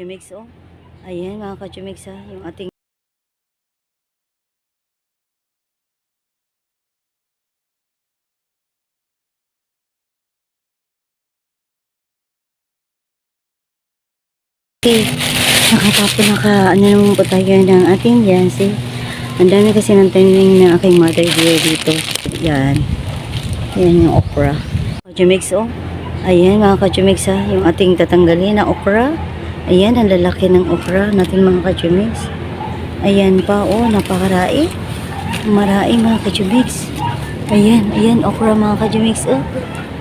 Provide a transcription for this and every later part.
Kajumix, oh. Ayan mga kajumix, ha. Yung ating okay. Ano naman po tayo ng ating yansi. Ang dami kasi ng timing ng aking mother dear dito. Yan. Yan yung okra. Kajumix, oh. Ayan mga kajumix, ha. Yung ating tatanggalin na okra. Ayan, ang lalaki ng okra natin mga kajumix. Ayan pa, oh. Napakarami. Marai mga kajumix. Ayan, ayan, okra mga kajumix, oh.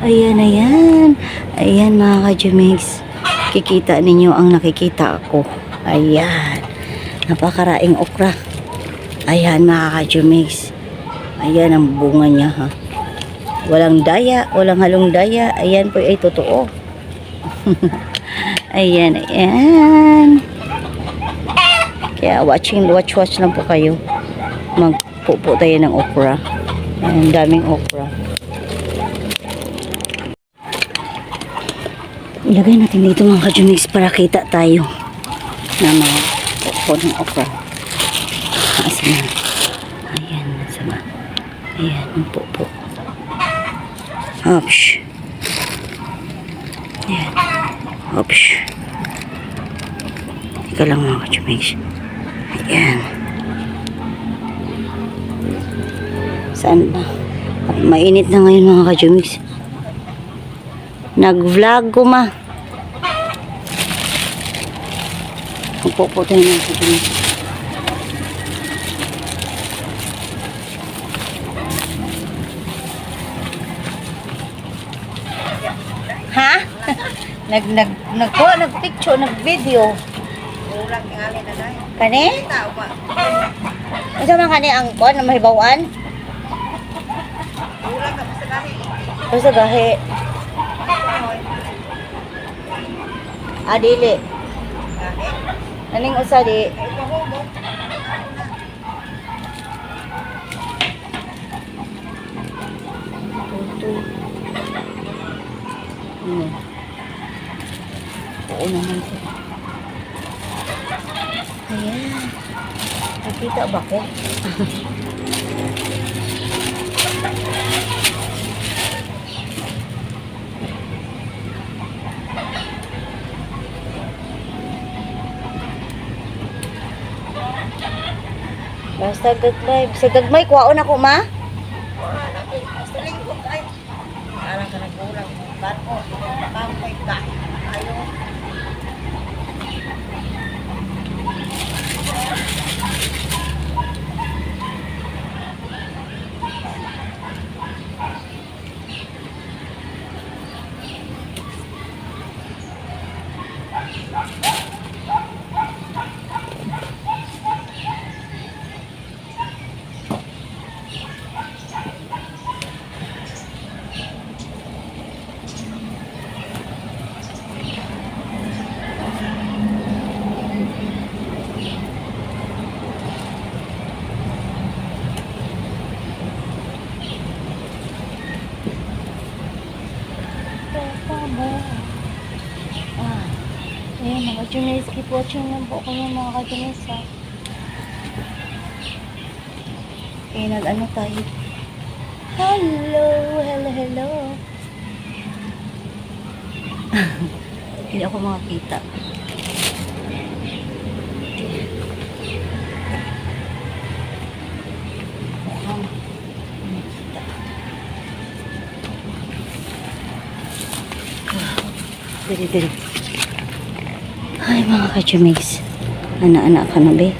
Ayan, ayan. Ayan mga kajumix. Kikita ninyo ang nakikita ako. Ayan. Napakaraing okra. Ayan mga kajumix. Ayan ang bunga niya, ha. Walang daya, walang halong daya. Ayan po ay totoo. Ayan, ayan. Kaya watch lang po kayo. Magpupo tayo ng okra. Ayan, daming okra. Ilagay natin dito mga kajumix para kita tayo na mga pupo ng okra. Asan na? Ayan, sama. Ayan, ang pupo. Opsh. Ayan. Opsh. Ika lang mga kajumix. Ayan. Saan na? Mainit na ngayon mga kajumix. Nag-vlog ko ma. Magpupo tayo mga kajumix. Ha? Nag-picture, nag-video. Kani? Isa man kani ang kon na mahibawan? Basta gahi. Dili. Aning usa di. Oo naman siya. Ayan. Nakita ba ko? Basta gagmay. Sa gagmay, kuwaon ako ma? Basta lingkod ay. Alang ka nagkulang. Barko. Pampay ka. Ayaw. Ayan mga kajumix, keep watching lang po kayo mga kajumix, ha. Okay, nag-ano tayo. Hello, hello, hello. Hindi ako makakita. Dali. Ay mga kajumix. Ana-ana ka na be.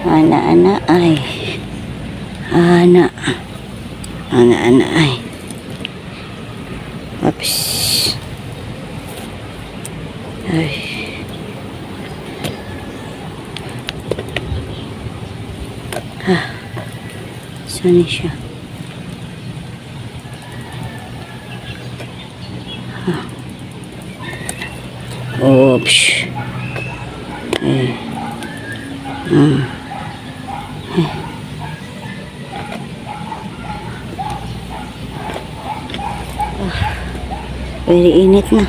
Ana-ana ay. Ana-ana ay. Oops. Ay. Saan siya? Oops. Very init na.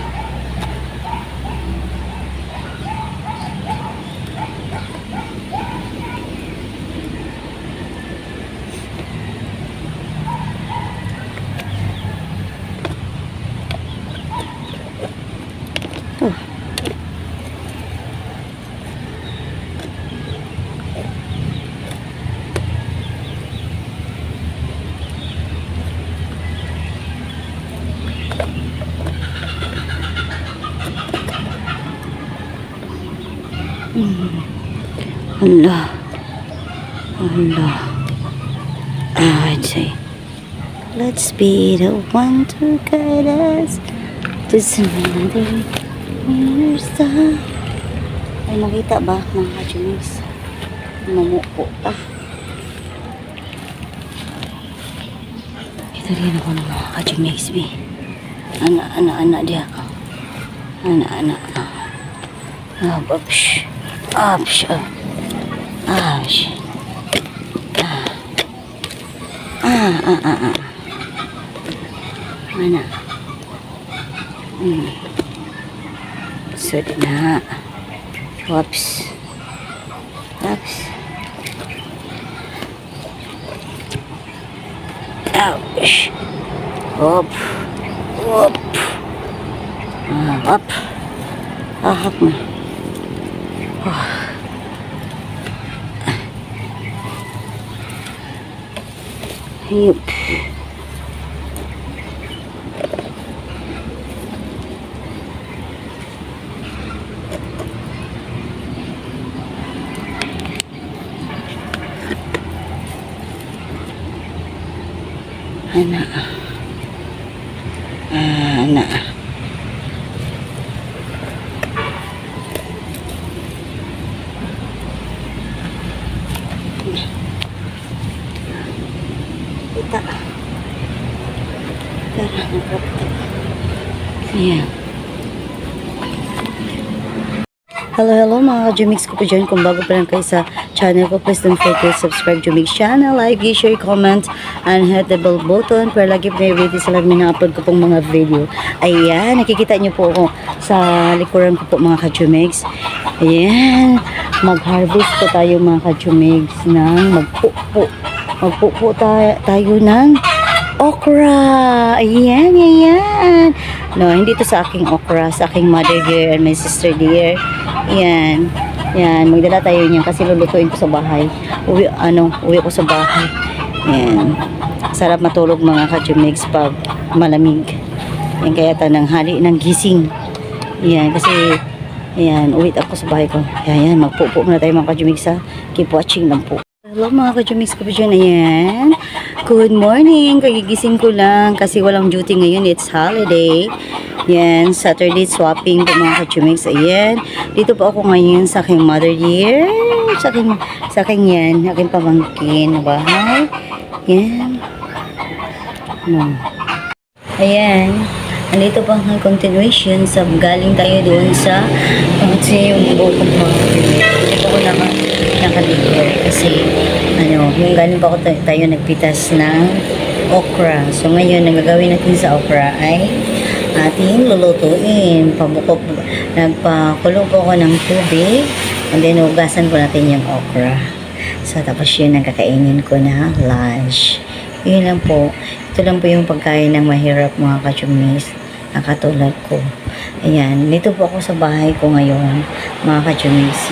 Allah. Allah. I'd say, let's be the one to guide us to somebody inner star. Ay, nakita ba mga ka-Jumix? Mamuko pa. Ito rin ako ng mga ka-Jumix, B. Anak dia. Anak. Apsh. Mana? Sudah na. Whoops. Ouch. Hop. Up. Ahap na. Yup. Anak. Kita. Ayan. Hello mga ka-Jumix ko po dyan. Kung bago pa lang kayo sa channel ko, please don't forget to subscribe Jumix channel, like, share, comment, and hit the bell button para lagi po may video sa lahat na-upload ko pong mga video. Ayan, nakikita nyo po ako sa likuran ko po mga ka-Jumix. Ayan, mag-harvest po tayo mga ka-Jumix ng magpupo tayo ng okra. Ayan. No, hindi to sa aking okra, sa aking mother dear and my sister dear. Yan, magdala tayo niyan kasi lulutuin ko sa bahay. Uwi ko sa bahay. Yan. Sarap matulog mga ka-Jumix pag malamig. Yan, kaya tananghali ng gising. Yan, kasi uwi ako sa bahay ko. Yan, magpupo muna tayo mga ka-Jumix ha. Keep watching lang po. Hello mga ka-Jumix ko po dyan. Ayan. Good morning. Kagigising ko lang kasi walang duty ngayon. It's holiday. Yan. Saturday swapping po mga ka-Jumix. Ayan. Dito po ako ngayon sa aking mother dear. Sa aking yan. Aking pamangkin na bahay. Yan. No. Ayan. Andito po ang continuation sa galing tayo doon sa yung bukong mga ka-Jumix. Dito ko naman nakaligyer kasi yung galing pa ako tayo nagpitas ng okra. So ngayon nagagawin natin sa okra ay ating lulutuin. Nagpakulo po ako ng tubig and then hugasan po natin yung okra. So tapos yun ang kakainin ko na lunch. Yun lang po. Ito lang po yung pagkain ng mahirap mga ka-Jumix na katulad ko. Ayan, dito po ako sa bahay ko ngayon mga ka-Jumix.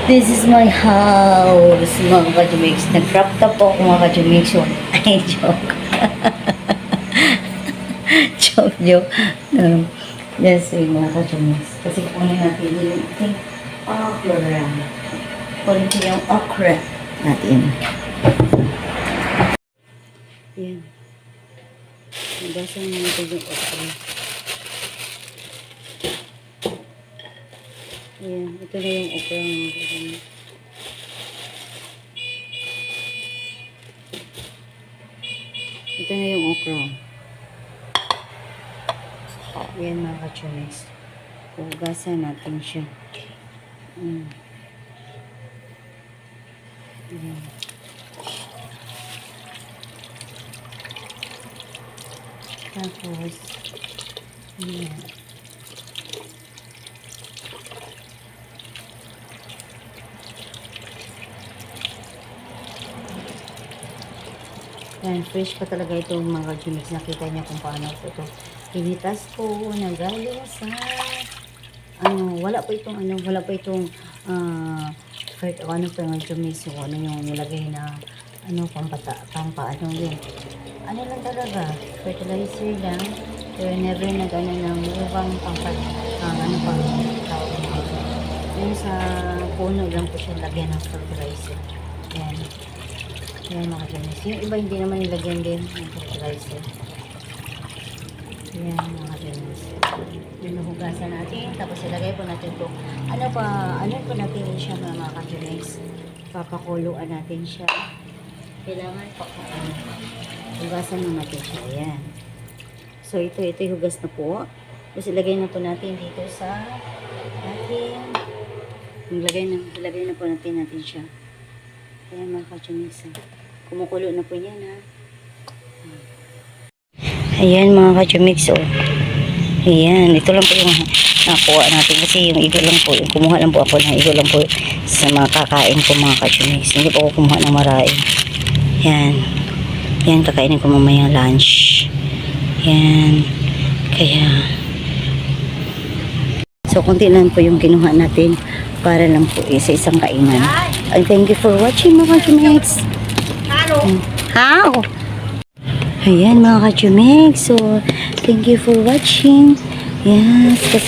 This is my house, mga ka-Jumix. Nag-crop top po ako, mga ka-Jumix. Ay, joke. joke. Yes, mga ka-Jumix. Kasi kunin natin yung okra. Kunin yung okra natin. Yan. Nabasa natin yung okra. Ayan, ito na yung okra mga ka-Jumix. Ito na yung okra. Ayan mga ka-Jumix. Hugasan natin siya. Ayan. Tapos, ayan. Yan, fresh pa talaga itong mga Jumix. Nakita niya kung paano ko ito. Pinitas ko na galing sa wala pa itong kahit ano pa yung Jumix. So, ano yung nilagay na pampaano yun. Ano lang talaga, fertilizer lang. Pero never na gano'n ng ibang tawag nito. Yung sa puno lang po siya lagyan ng fertilizer. Yan. Yan mga kachumix. Yung iba hindi naman nilagyan din ng fertilizer. Yan mga kachumix. Hinuhugasan natin. Tapos ilagay po natin ito. Ano po natin siya mga kachumix. Papakuluan natin siya. Kailangan hugasan mo natin siya. Ayan. So, ito hugas na po. Tapos, ilagay na po natin dito sa ating ilagay na po natin siya. Ayan, mga kachumix. Kumukulo na po yan, ha. Ayan, mga kachumix, oh. Ayan, ito lang po yung nakuha natin. Kasi yung igo lang po, yung kumuha lang po ako ng igo lang po sa mga kakain ko, mga kachumix. Hindi po ako kumuha ng marami. Yan. Yan, kakainin ko mamaya lunch. Yan. Kaya, so, konti lang po yung kinuha natin para lang po sa isang kainan. And thank you for watching, mga kachumix. How? Ayan, mga kachumix. So, thank you for watching. Yes, kasi